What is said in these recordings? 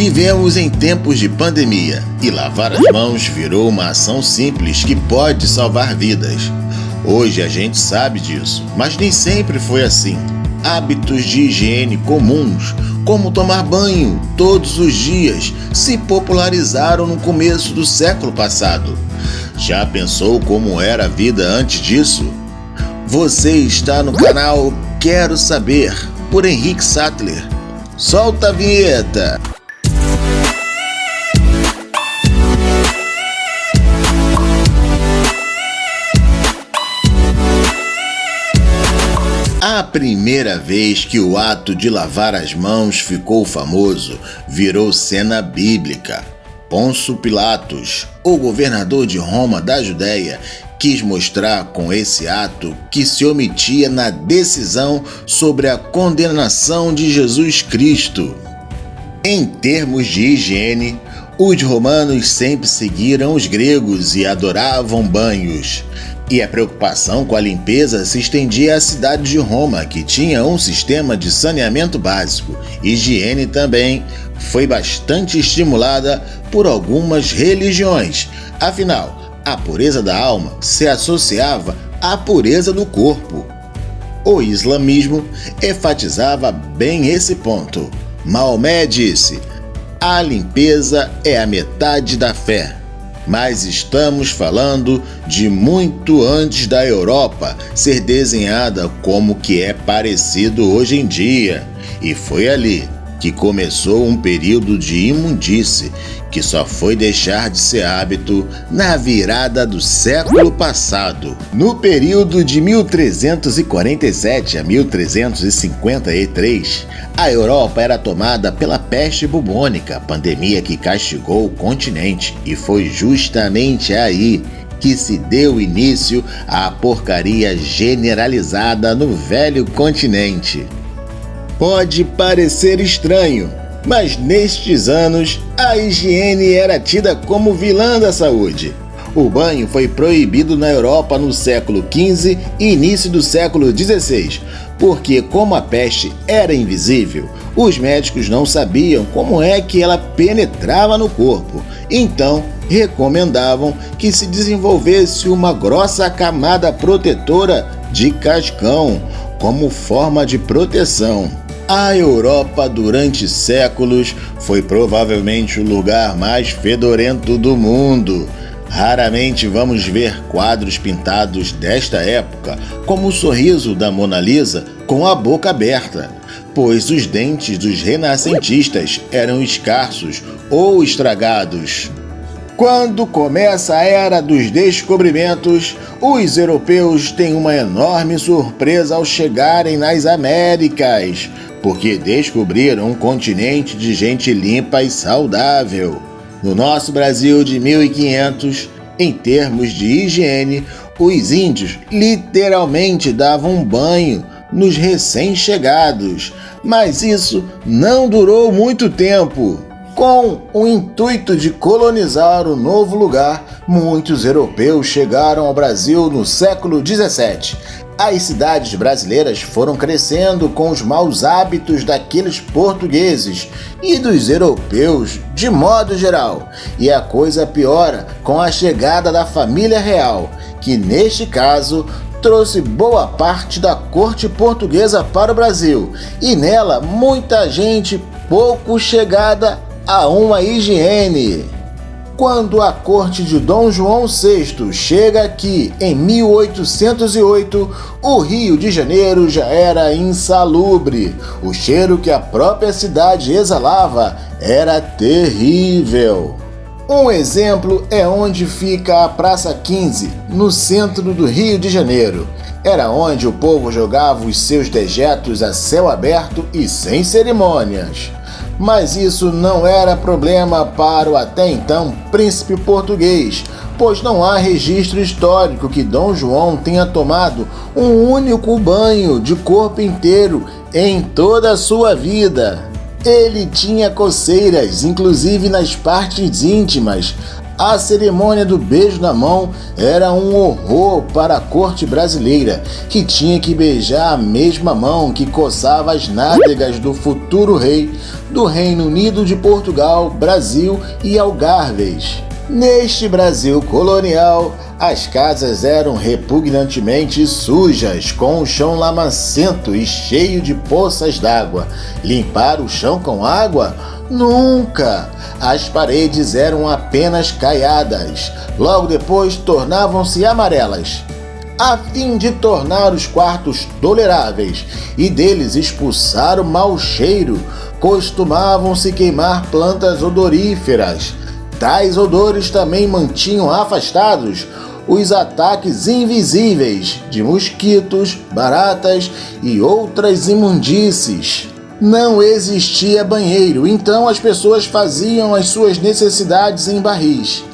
Vivemos em tempos de pandemia e lavar as mãos virou uma ação simples que pode salvar vidas. Hoje a gente sabe disso, mas nem sempre foi assim. Hábitos de higiene comuns, como tomar banho todos os dias, se popularizaram no começo do século passado. Já pensou como era a vida antes disso? Você está no canal Quero Saber, por Henrique Sattler. Solta a vinheta! A primeira vez que o ato de lavar as mãos ficou famoso, virou cena bíblica. Pôncio Pilatos, o governador de Roma da Judéia, quis mostrar com esse ato que se omitia na decisão sobre a condenação de Jesus Cristo. Em termos de higiene, os romanos sempre seguiram os gregos e adoravam banhos. E a preocupação com a limpeza se estendia à cidade de Roma, que tinha um sistema de saneamento básico. Higiene também foi bastante estimulada por algumas religiões. Afinal, a pureza da alma se associava à pureza do corpo. O islamismo enfatizava bem esse ponto. Maomé disse: "A limpeza é a metade da fé." Mas estamos falando de muito antes da Europa ser desenhada como que é parecido hoje em dia. E foi ali que começou um período de imundície que só foi deixar de ser hábito na virada do século passado. No período de 1347 a 1353, a Europa era tomada pela peste bubônica, pandemia que castigou o continente, e foi justamente aí que se deu início à porcaria generalizada no velho continente. Pode parecer estranho, mas nestes anos a higiene era tida como vilã da saúde. O banho foi proibido na Europa no século XV e início do século XVI, porque como a peste era invisível, os médicos não sabiam como é que ela penetrava no corpo. Então, recomendavam que se desenvolvesse uma grossa camada protetora de cascão como forma de proteção. A Europa, durante séculos, foi provavelmente o lugar mais fedorento do mundo. Raramente vamos ver quadros pintados desta época, como o sorriso da Mona Lisa com a boca aberta, pois os dentes dos renascentistas eram escassos ou estragados. Quando começa a Era dos Descobrimentos, os europeus têm uma enorme surpresa ao chegarem nas Américas, porque descobriram um continente de gente limpa e saudável. No nosso Brasil de 1500, em termos de higiene, os índios literalmente davam um banho nos recém-chegados, mas isso não durou muito tempo. Com o intuito de colonizar o novo lugar, muitos europeus chegaram ao Brasil no século XVII. As cidades brasileiras foram crescendo com os maus hábitos daqueles portugueses e dos europeus de modo geral. E a coisa piora com a chegada da família real, que neste caso trouxe boa parte da corte portuguesa para o Brasil. E nela muita gente pouco chegada a uma higiene. Quando a corte de Dom João VI chega aqui em 1808, o Rio de Janeiro já era insalubre. O cheiro que a própria cidade exalava era terrível. Um exemplo é onde fica a Praça 15, no centro do Rio de Janeiro. Era onde o povo jogava os seus dejetos a céu aberto e sem cerimônias. Mas isso não era problema para o até então príncipe português, pois não há registro histórico que Dom João tenha tomado um único banho de corpo inteiro em toda a sua vida. Ele tinha coceiras, inclusive nas partes íntimas. A cerimônia do beijo na mão era um horror para a corte brasileira, que tinha que beijar a mesma mão que coçava as nádegas do futuro rei do Reino Unido de Portugal, Brasil e Algarves. Neste Brasil colonial, as casas eram repugnantemente sujas, com o chão lamacento e cheio de poças d'água. Limpar o chão com água? Nunca! As paredes eram apenas caiadas. Logo depois tornavam-se amarelas. A fim de tornar os quartos toleráveis e deles expulsar o mau cheiro, costumavam-se queimar plantas odoríferas. Tais odores também mantinham afastados os ataques invisíveis de mosquitos, baratas e outras imundícies. Não existia banheiro, então as pessoas faziam as suas necessidades em barris,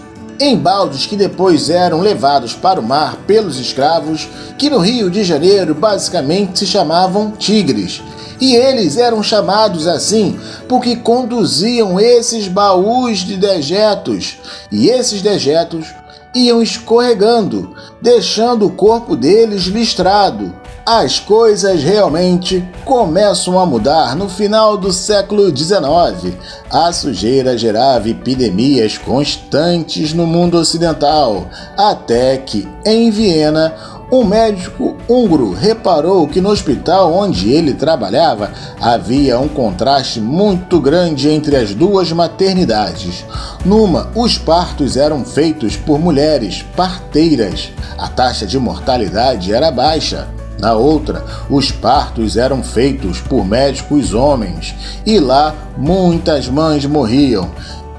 em baldes que depois eram levados para o mar pelos escravos, que no Rio de Janeiro basicamente se chamavam tigres. E eles eram chamados assim porque conduziam esses baús de dejetos, e esses dejetos iam escorregando, deixando o corpo deles listrado. As coisas realmente começam a mudar no final do século XIX. A sujeira gerava epidemias constantes no mundo ocidental, até que, em Viena, um médico húngaro reparou que no hospital onde ele trabalhava havia um contraste muito grande entre as duas maternidades. Numa, os partos eram feitos por mulheres parteiras. A taxa de mortalidade era baixa. Na outra, os partos eram feitos por médicos homens, e lá muitas mães morriam.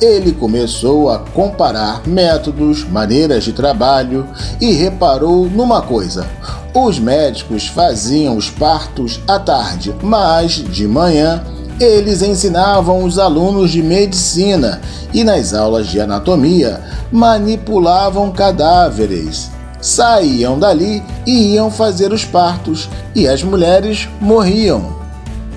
Ele começou a comparar métodos, maneiras de trabalho e reparou numa coisa: os médicos faziam os partos à tarde, mas de manhã eles ensinavam os alunos de medicina e nas aulas de anatomia manipulavam cadáveres. Saíam dali e iam fazer os partos, e as mulheres morriam.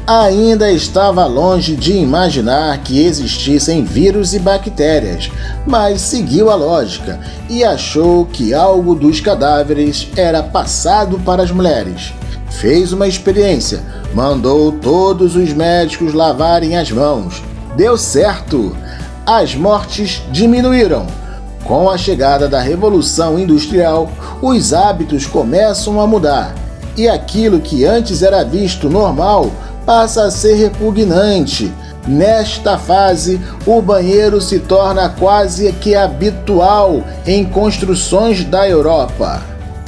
Ainda estava longe de imaginar que existissem vírus e bactérias, mas seguiu a lógica e achou que algo dos cadáveres era passado para as mulheres. Fez uma experiência, mandou todos os médicos lavarem as mãos. Deu certo! As mortes diminuíram. Com a chegada da Revolução Industrial, os hábitos começam a mudar, e aquilo que antes era visto normal passa a ser repugnante. Nesta fase, o banheiro se torna quase que habitual em construções da Europa.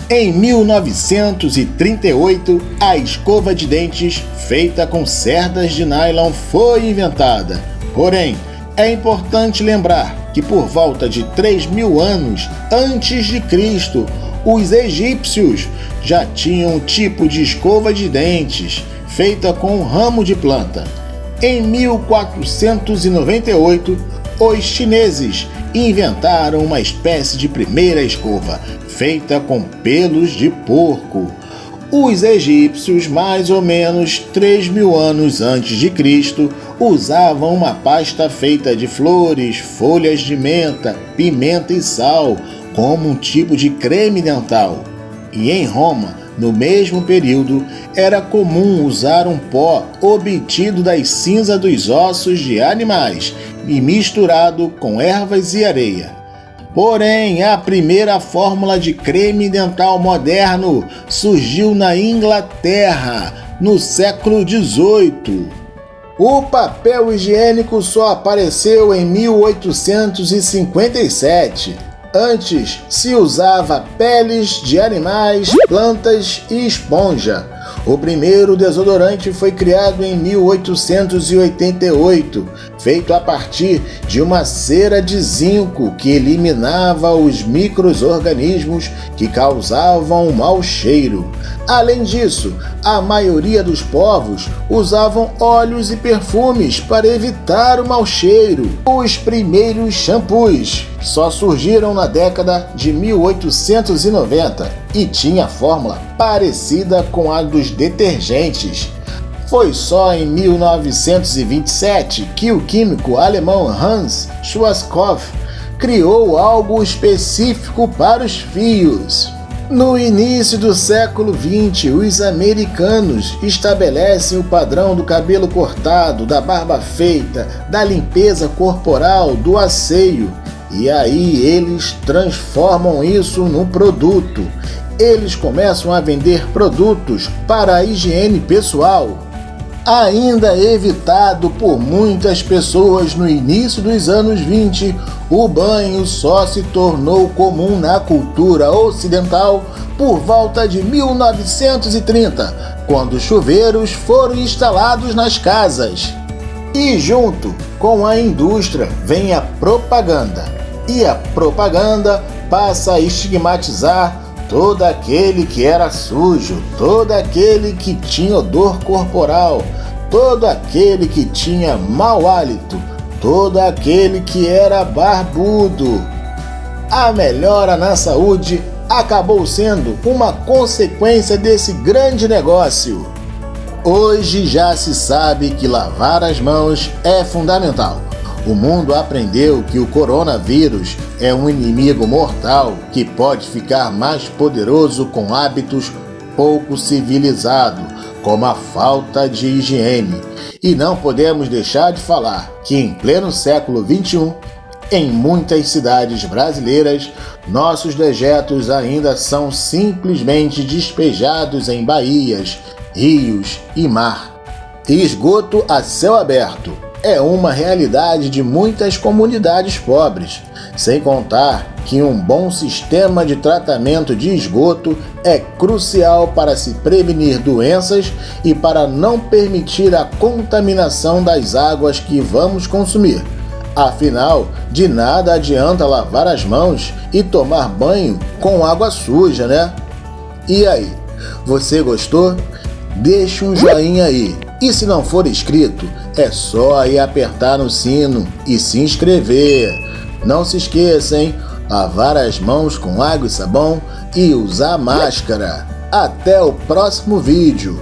Em 1938, a escova de dentes feita com cerdas de nylon foi inventada. Porém, é importante lembrar que por volta de 3.000 anos antes de Cristo, os egípcios já tinham um tipo de escova de dentes feita com um ramo de planta. Em 1498, os chineses inventaram uma espécie de primeira escova feita com pelos de porco. Os egípcios, mais ou menos 3.000 anos antes de Cristo, usavam uma pasta feita de flores, folhas de menta, pimenta e sal, como um tipo de creme dental. E em Roma, no mesmo período, era comum usar um pó obtido das cinzas dos ossos de animais e misturado com ervas e areia. Porém, a primeira fórmula de creme dental moderno surgiu na Inglaterra, no século XVIII. O papel higiênico só apareceu em 1857. Antes, se usava peles de animais, plantas e esponja. O primeiro desodorante foi criado em 1888, feito a partir de uma cera de zinco que eliminava os micro-organismos que causavam um mau cheiro. Além disso, a maioria dos povos usavam óleos e perfumes para evitar o mau cheiro. Os primeiros shampoos só surgiram na década de 1890 e tinha fórmula parecida com a dos detergentes. Foi só em 1927 que o químico alemão Hans Schwarzkopf criou algo específico para os fios. No início do século XX, os americanos estabelecem o padrão do cabelo cortado, da barba feita, da limpeza corporal, do asseio. E aí eles transformam isso num produto. Eles começam a vender produtos para a higiene pessoal. Ainda evitado por muitas pessoas no início dos anos 20, o banho só se tornou comum na cultura ocidental por volta de 1930, quando chuveiros foram instalados nas casas. E junto com a indústria vem a propaganda. E a propaganda passa a estigmatizar todo aquele que era sujo, todo aquele que tinha odor corporal, todo aquele que tinha mau hálito, todo aquele que era barbudo. A melhora na saúde acabou sendo uma consequência desse grande negócio. Hoje já se sabe que lavar as mãos é fundamental. O mundo aprendeu que o coronavírus é um inimigo mortal que pode ficar mais poderoso com hábitos pouco civilizados, como a falta de higiene. E não podemos deixar de falar que em pleno século XXI, em muitas cidades brasileiras, nossos dejetos ainda são simplesmente despejados em baías, rios e mar. Esgoto a céu aberto é uma realidade de muitas comunidades pobres, sem contar que um bom sistema de tratamento de esgoto é crucial para se prevenir doenças e para não permitir a contaminação das águas que vamos consumir. Afinal, de nada adianta lavar as mãos e tomar banho com água suja, né? E aí, você gostou? Deixe um joinha aí. E se não for inscrito, é só ir apertar no sino e se inscrever. Não se esqueça, hein? Lavar as mãos com água e sabão e usar máscara. Até o próximo vídeo.